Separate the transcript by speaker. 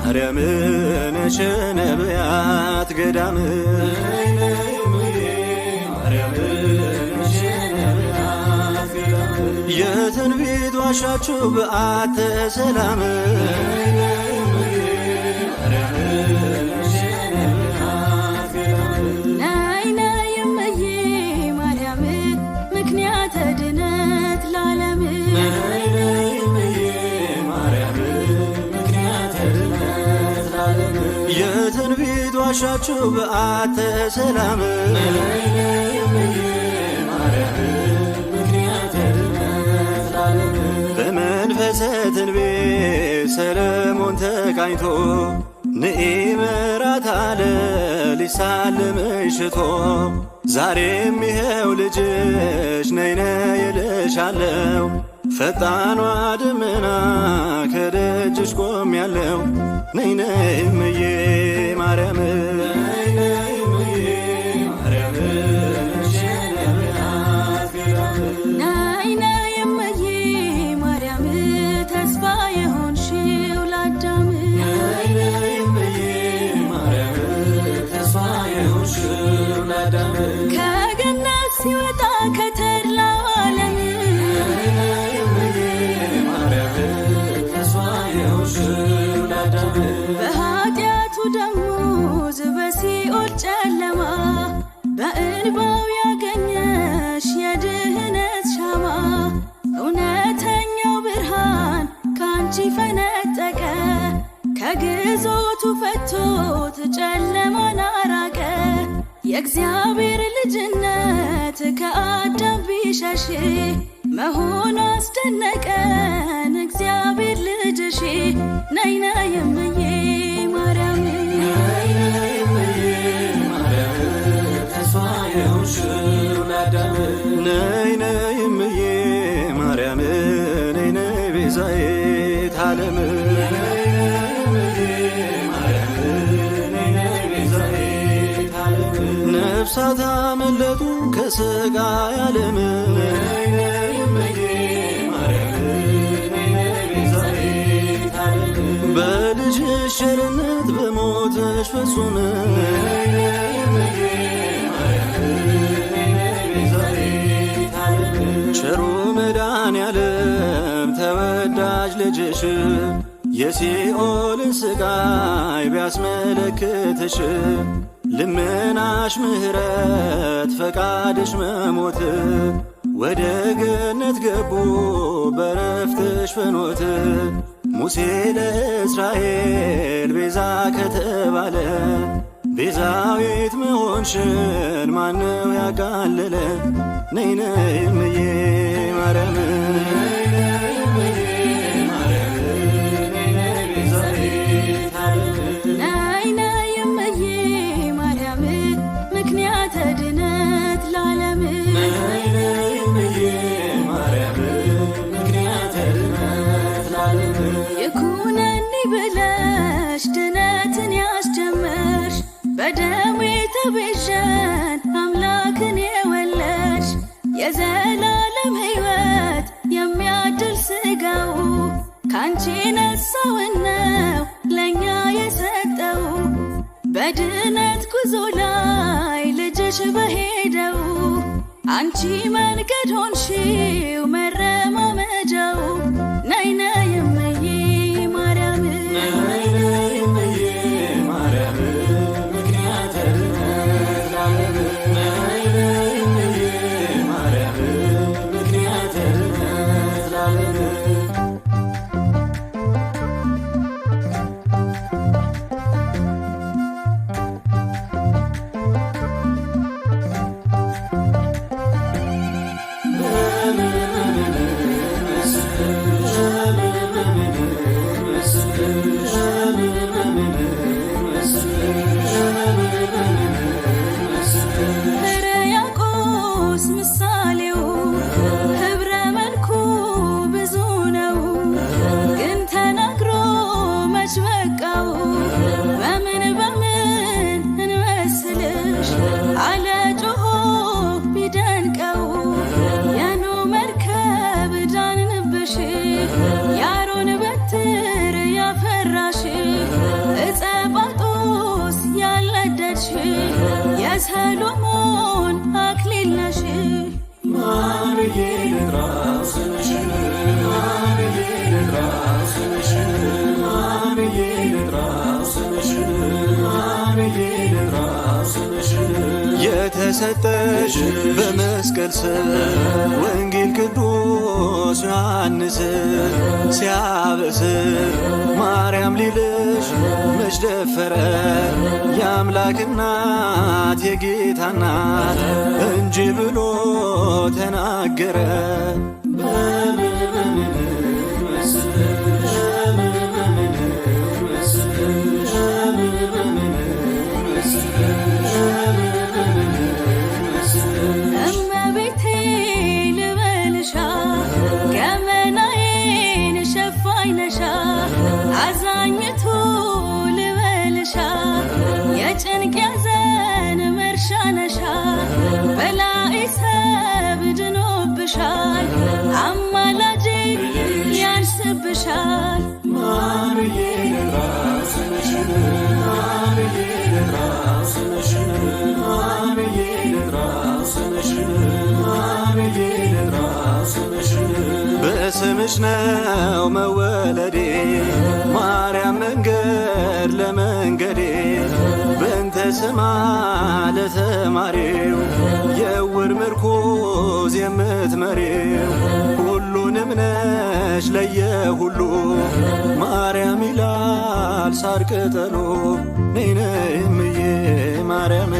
Speaker 1: ማርያም ነሽ ነቢያት ገዳም የትንቢት ዋሻችሁ በዓተ ሰላም የትንቢት ዋሻችሁ በዓተ ሰላም በመንፈሰ ትንቢት ሰለሞን ተቃኝቶ ንኢ መራታለ ሊሳልምሽ ሽቶ ዛሬም ይኸው ልጅሽ ነይነ ይልሻለው ፈጣኗ ደመና ከደጅሽ ቆሜያለው ነይ ነይ እምዬ ማርያም
Speaker 2: ከገነት ሲወጣ ከተድላው ዓለም በኃጢአቱ ደሞዝ በሲኦል ጨለማ በእንባው ያገኘሽ የድህነት ሻማ እውነተኛው ብርሃን ካንቺ ፈነጠቀ ከግዞቱ ፈቶት ጨለማን አራቀ የእግዚአብሔር ልጅነት ከአዳም ቢሸሽ መሆኑ አስደነቀን እግዚአብሔር ልጅሽ ነይ ነይ እምዬ ማርያም
Speaker 1: ነይ ነይ እምዬ ማርያም ነይ ነይ ቤዛዊተ ዓለም ነፍሳት አመለጡ ከሥጋይ ዓለም በልጅሽ ቸርነት በሞትሽ ፍጹም ቸሩ መድኃኔዓለም ተወዳጅ ልጅሽ የሲኦልን ሥቃይ ቢያስመለክትሽ ልመናሽ ምሕረት ፈቃድሽ መሞት ወደ ገነት ገቡ በረፍትሽ ፍኖት ሙሴ ለእስራኤል ቤዛ ከተባለ ቤዛዊት መሆንሽን ማነው ያቃለለ ነይ ነይ እምዬ ማርያም
Speaker 2: ይኩነኒ ብለሽ ድነትን ያስጀመርሽ በደሙ የተቤዠን አምላክን የወለድሽ የዘላለም ሕይወት የሚያድል ሥጋው ካንቺ ነሳውነው ለእኛ የሰጠው በድነት ጉዞ ላይ ልጅሽ በሄደው አንቺ መንገድ ሆንሽው መረማመጃው ነይ ነይ እምዬ ማርያም ያሮን በትር ያፈራሽ በጸባጦስ ያልነደድሽ የሰሎሞን አክሊል ነሽ።
Speaker 1: ማርዬ ልጥራው ስምሽን ማርዬ ልጥራው ስምሽን ማርዬ ልጥራው ስምሽን ማርዬ ልጥራው ስምሽን የተሰጠሽ በመስቀል ስር ወንጌል ቅዱስ ዮሐንስ ሲያበስር ማርያም ሊልሽ መች ደፈረ? የአምላክ እናት የጌታ እናት እንጂ ብሎ ተናገረ።
Speaker 2: እመቤቴ ልበልሻ ገመናዬን ሸፋኝ ነሻ። አዛኝቱ ልበልሻ የጭንቅ ያዘን መርሻ ነሻ። በላይ ሰብ ድኖብሻል አማላጄ ያንስብሻል።
Speaker 1: ማርዬ ልጥራው ስምሽን ማርዬ ልጥራው ስምሽን ማርዬ ልጥራው ስምሽን ማርዬ ልጥራው ስምሽን በስምሽ ነው መወለዴ ማርያም መንገድ ለመንገዴ በእንተ ስማ ለተማሪው የዕውር ምርኩዝ የምትመሪው ሁሉንም ነሽ ለየሁሉ ማርያም ይላል ሳር ቅጠሉ ነይ ነይ እምዬ ማርያም